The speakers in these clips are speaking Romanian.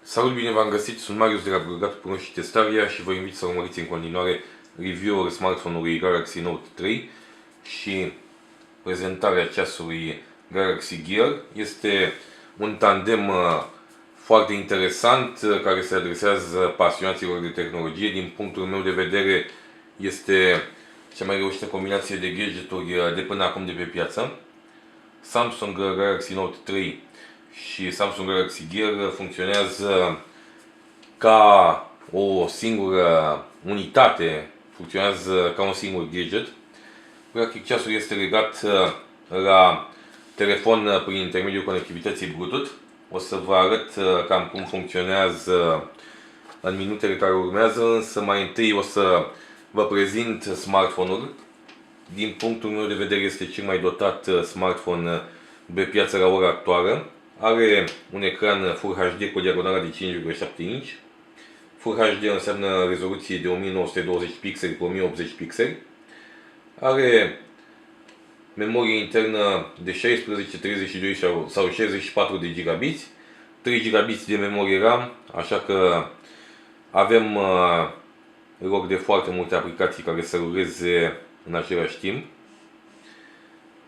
Salut, bine v-am găsit, sunt Marius de la Burgat.ro și Testaria și vă invit să urmăriți în continuare review-ul smartphone-ului Galaxy Note 3 și prezentarea ceasului Galaxy Gear. Este un tandem foarte interesant care se adresează pasionaților de tehnologie. Din punctul meu de vedere este cea mai reușită combinație de gadgeturi de până acum de pe piață. Samsung Galaxy Note 3 și Samsung Galaxy Gear funcționează ca o singură unitate, funcționează ca un singur gadget. Practic ceasul este legat la telefon prin intermediul conectivității Bluetooth. O să vă arăt cam cum funcționează în minutele care urmează, însă mai întâi o să vă prezint smartphone-ul. Din punctul meu de vedere este cel mai dotat smartphone pe piață la ora actuală. Are un ecran Full HD cu o diagonală de 5,7 inch. Full HD înseamnă rezoluție de 1920 pixeli cu 1080 pixeli. Are memorie internă de 16, 32 sau 64 de GB, 3 GB de memorie RAM, așa că avem loc de foarte multe aplicații care să ruleze în același timp.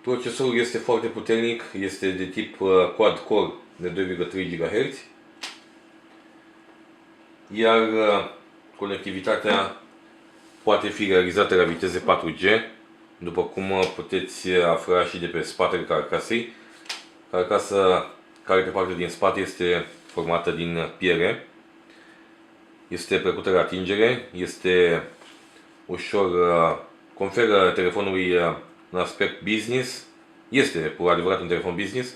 Procesorul este foarte puternic, este de tip quad-core de 2,3 GHz, iar conectivitatea poate fi realizată la viteze 4G, după cum puteți afla și de pe spatele carcasei. Carcasa care pe partea din spate este formată din piele, este plăcută la atingere, este ușor, conferă telefonului un aspect business, este cu adevărat un telefon business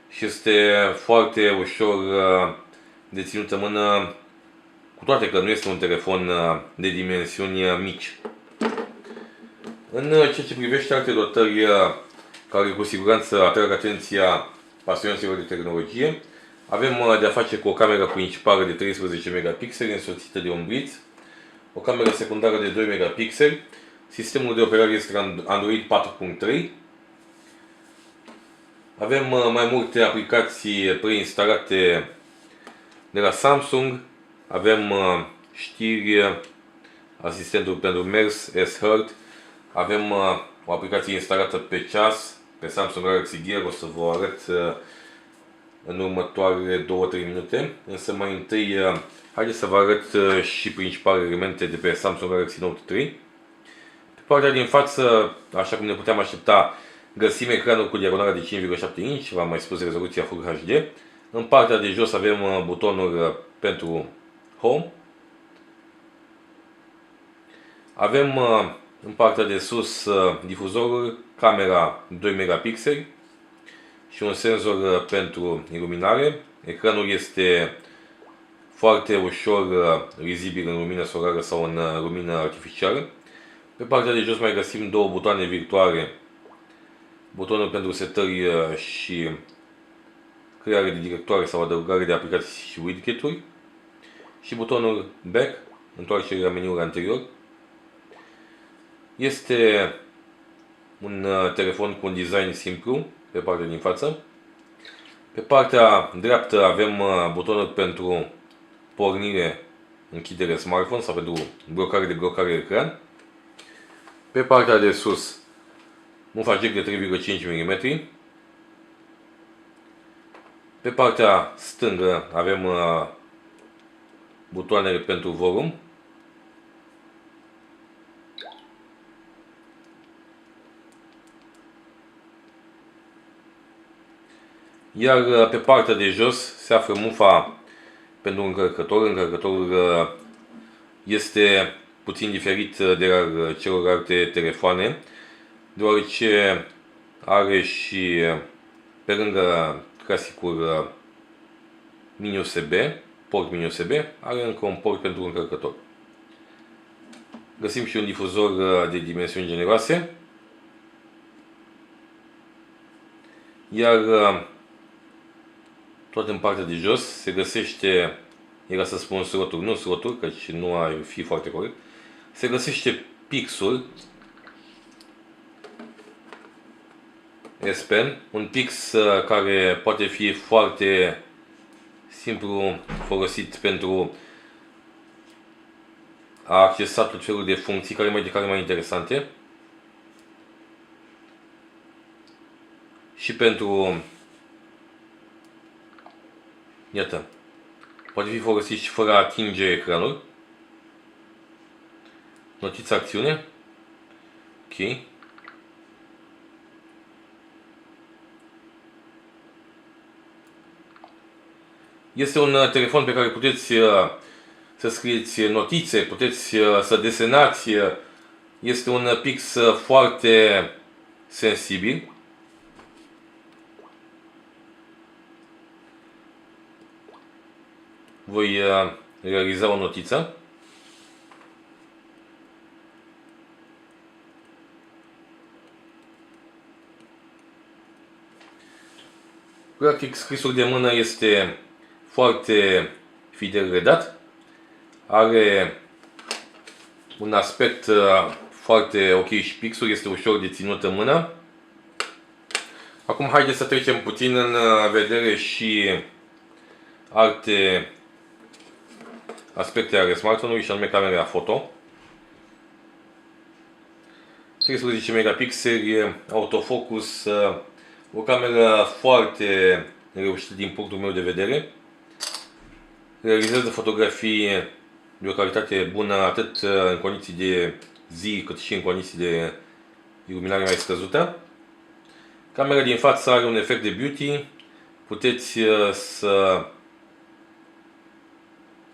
și este foarte ușor de ținut în mână, cu toate că nu este un telefon de dimensiuni mici. În ceea ce privește alte dotări care cu siguranță atrag atenția pasionaților de tehnologie, avem de-a face cu o cameră principală de 13 megapixeli însoțită de un blitz, o cameră secundară de 2 megapixeli, sistemul de operare este Android 4.3. Avem mai multe aplicații preinstalate de la Samsung. Avem știri, asistentul pentru mers, S-Heart. Avem o aplicație instalată pe ceas, pe Samsung Galaxy Gear. O să vă arăt în următoarele 2-3 minute. Însă mai întâi, haideți să vă arăt și principalele elemente de pe Samsung Galaxy Note 3. Pe partea din față, așa cum ne puteam aștepta, găsim ecranul cu diagonala de 5,7 inch, v-am mai spus rezoluția Full HD. În partea de jos avem butonul pentru Home. Avem în partea de sus difuzorul, camera 2 megapixeli și un senzor pentru iluminare. Ecranul este foarte ușor lizibil în lumină solară sau în lumină artificială. Pe partea de jos mai găsim două butoane virtuale, butonul pentru setări și creare de directoare sau adăugare de aplicații și widget-uri și butonul Back, întoarcere la meniul anterior. Este un telefon cu un design simplu pe partea din față. Pe partea dreaptă avem butonul pentru pornire, închidere smartphone sau pentru blocare ecran. Pe partea de sus mufa jack de 3,5 mm. Pe partea stângă avem butoanele pentru volum. Iar pe partea de jos se află mufa pentru încărcător. Încărcătorul este puțin diferit de la celorlalte telefoane, deoarece are și, pe lângă clasicul mini USB, port mini USB, are încă un port pentru încărcător. Găsim și un difuzor de dimensiuni generoase. Iar tot în partea de jos se găsește, era să spun slotul, nu slotul, căci nu ar fi foarte corect, se găsește pixul S Pen, un pix care poate fi foarte simplu folosit pentru a accesa tot felul de funcții care mai interesante și pentru, iată, poate fi folosit și fără a atinge ecranul. Notița acțiune. Ok. Este un telefon pe care puteți să scrieți notițe, puteți să desenați. Este un pix foarte sensibil. Voi realiza o notiță. Practic, scrisul de mână este foarte fidel redat. Are un aspect foarte ok și pixul este ușor de ținut în mână. Acum haideți să trecem puțin în vedere și alte aspecte ale smartphone-ului, și anume camera foto. 13 megapixeli, autofocus, o cameră foarte reușită din punctul meu de vedere. Realizează fotografii de o calitate bună atât în condiții de zi cât și în condiții de iluminare mai scăzută. Camera din față are un efect de beauty. Puteți să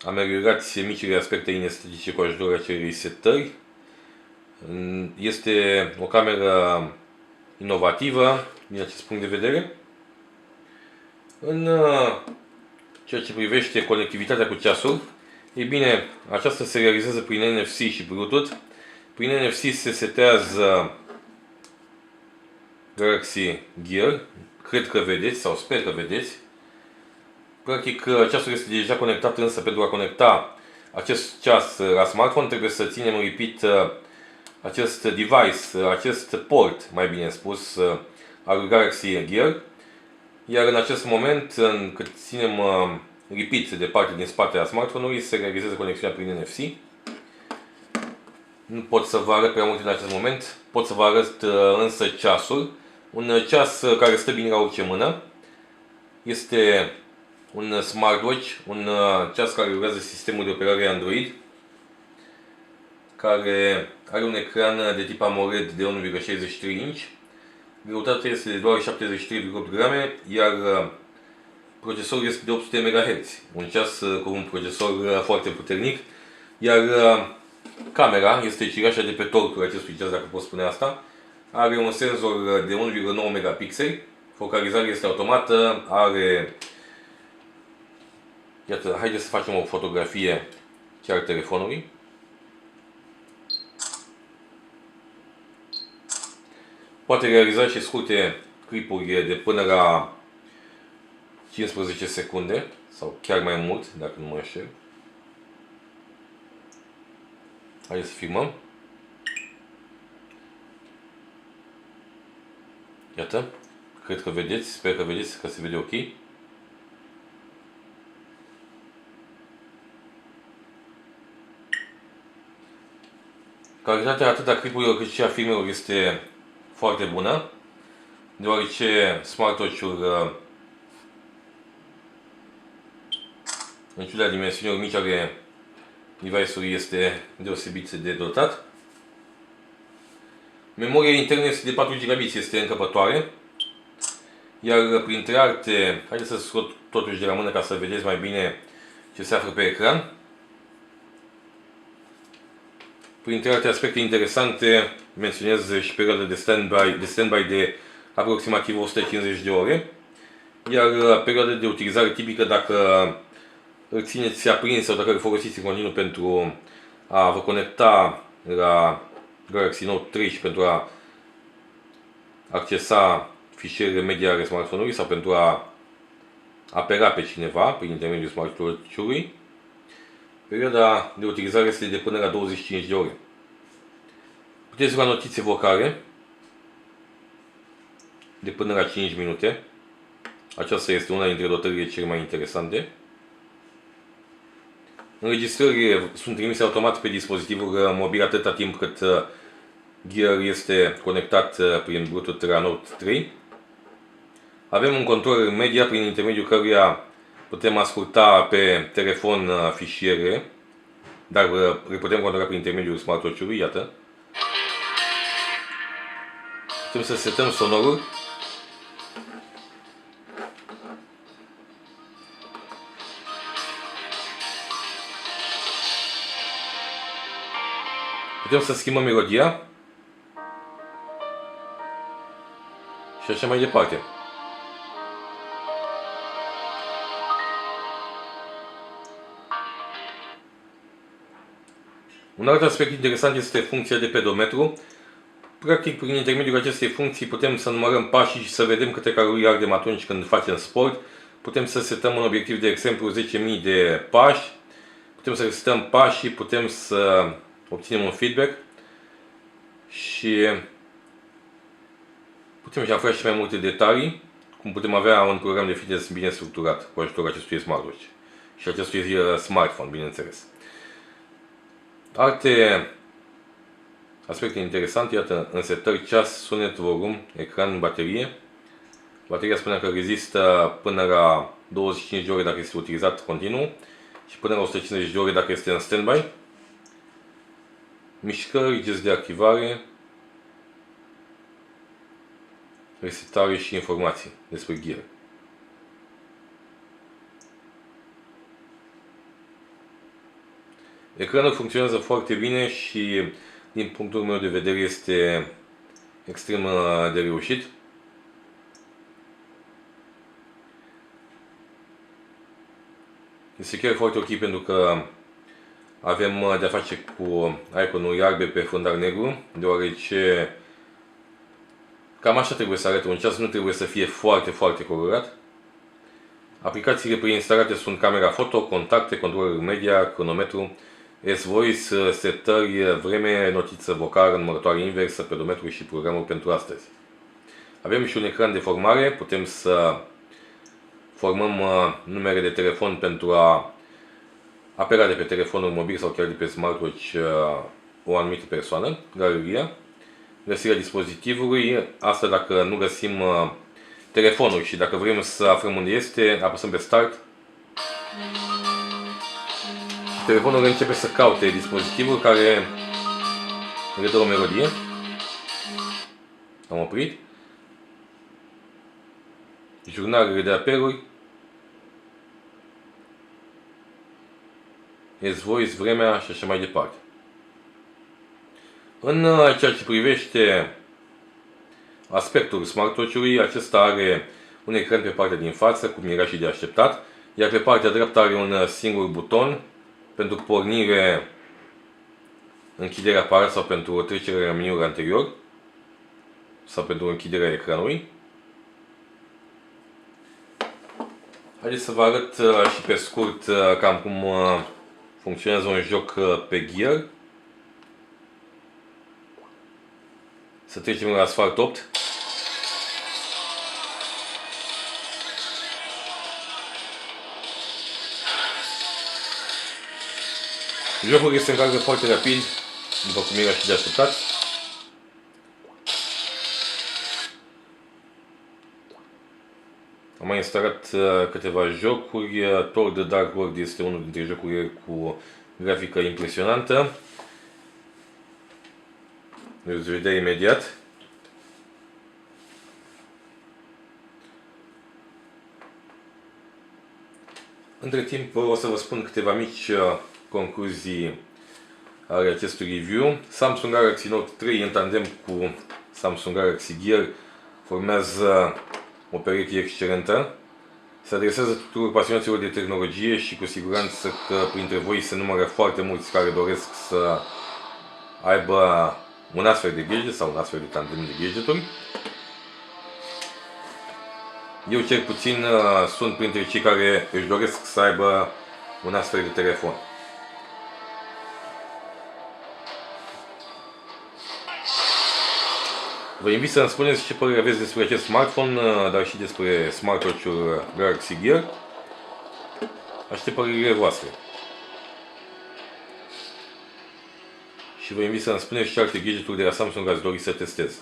ameliorați micile aspecte inestetice cu ajutorul acelei setări. Este o cameră inovativă din acest punct de vedere. În ceea ce privește conectivitatea cu ceasul, e bine, aceasta se realizează prin NFC și Bluetooth. Prin NFC se setează Galaxy Gear. Cred că vedeți, sau sper că vedeți. Practic, ceasul este deja conectat, însă pentru a conecta acest ceas la smartphone trebuie să ținem repeat acest device, acest port, mai bine spus, al Galaxy Gear. Iar în acest moment, cât ținem repeat de partea din spate a smartphone-ului, se realizează conexiunea prin NFC. Nu pot să vă arăt prea mult în acest moment, pot să vă arăt însă ceasul. Un ceas care stă bine la orice mână. Este un smartwatch, un ceas care lucrează sistemul de operare Android, care are un ecran de tip AMOLED de 1,63 inch. Greutatea este de doar 73,8 grame, iar procesorul este de 800 MHz. Un ceas cu un procesor foarte puternic, iar camera este cireașa de pe tortul acestui ceas, dacă pot spune asta. Are un senzor de 1,9 megapixeli, focalizarea este automată, are... Iată, haideți să facem o fotografie chiar telefonului. Poate realiza și scurte clipuri de până la 15 secunde sau chiar mai mult, dacă nu mă înșel. Haideți să filmăm. Iată, cred că vedeți, sper că vedeți, că se vede ok. Calitatea atât a clipurilor cât și a filmelor este foarte bună, deoarece smartwatch-ul, în ciuda dimensiunilor mici ale device-ului, este deosebit de dotat. Memoria internă este de 4 GB, este încăpătoare. Iar printre alte, haideți să scot totuși de la mână ca să vedeți mai bine ce se află pe ecran. Printre alte aspecte interesante, menționez și perioada de standby de aproximativ 150 de ore. Iar perioada de utilizare tipică, dacă îl țineți aprins sau dacă îl folosiți în continuu pentru a vă conecta la Galaxy Note 3 și pentru a accesa fișierele media ale smartphone-ului sau pentru a apela pe cineva prin intermediul smartwatch-ului, perioada de utilizare este de până la 25 de ore. Puteți lua notițe vocale de până la 5 minute. Aceasta este una dintre dotările cele mai interesante. Înregistrările sunt trimise automat pe dispozitivul mobil atâta timp cât Gear este conectat prin Bluetooth la Note 3. Avem un control media prin intermediul căruia putem asculta pe telefon fișiere, dar le putem controla prin intermediul smartwatch-ului, iată. Putem să setăm sonorul. Putem să schimbăm melodia. Și așa mai departe. Un alt aspect interesant este funcția de pedometru. Practic, prin intermediul acestei funcții putem să numărăm pașii și să vedem câte calorii ardem atunci când facem sport. Putem să setăm un obiectiv, de exemplu, 10.000 de pași. Putem să setăm pașii, putem să obținem un feedback și putem afla și mai multe detalii, cum putem avea un program de fitness bine structurat cu ajutorul acestui smartwatch și acestui smartphone, bineînțeles. Alte aspecte interesante, iată, în setări, ceas, sunet, volum, ecran, baterie. Bateria spune că rezistă până la 25 de ore dacă este utilizat continuu și până la 150 de ore dacă este în standby. Mișcări, gest de activare, resetare și informații despre Gear. Ecranul funcționează foarte bine și din punctul meu de vedere este extrem de reușit. Este chiar foarte ok pentru că avem de-a face cu iconul iarbe pe fundal negru, deoarece cam așa trebuie să arate un ceas, nu trebuie să fie foarte, foarte colorat. Aplicațiile preinstalate sunt camera foto, contacte, controlul media, cronometru, S-Voice, setări, vreme, notiță vocală, numărătoare inversă, pedometru și programul pentru astăzi. Avem și un ecran de formare, putem să formăm numere de telefon pentru a apela de pe telefonul mobil sau chiar de pe smartwatch o anumită persoană, galeria, găsirea dispozitivului, asta dacă nu găsim telefonul și dacă vrem să aflăm unde este, apăsăm pe Start. Telefonul începe să caute dispozitivul care redă o melodie. Am oprit. Jurnalele de apeluri. S-Voice, vremea și așa mai departe. În ceea ce privește aspectul smartwatch-ului, acesta are un ecran pe partea din față, cum era și de așteptat, iar pe partea dreaptă are un singur buton pentru pornire, închiderea aparat sau pentru trecerea la meniul anterior sau pentru închiderea ecranului. Haideți să vă arăt și pe scurt cam cum funcționează un joc pe Gear. Să trecem la Asphalt 8. Jocul este încarcă foarte rapid, după cum era și de așteptat. Am mai instalat câteva jocuri. Thor The Dark World este unul dintre jocurile cu grafică impresionantă. Veți vedea imediat. Între timp o să vă spun câteva mici concluzii ale acestui review. Samsung Galaxy Note 3 în tandem cu Samsung Galaxy Gear formează o pereche excelentă. Se adresează tuturor pasionaților de tehnologie și cu siguranță că printre voi se numără foarte mulți care doresc să aibă un astfel de gadget sau un astfel de tandem de gadgeturi. Eu cel puțin sunt printre cei care își doresc să aibă un astfel de telefon. Vă invit să îmi spuneți ce părere aveți despre acest smartphone, dar și despre smartwatch-ul Galaxy Gear. Aștept părerile voastre. și vă invit să-mi spuneți ce alte gadgeturi de la Samsung ați dori să testez.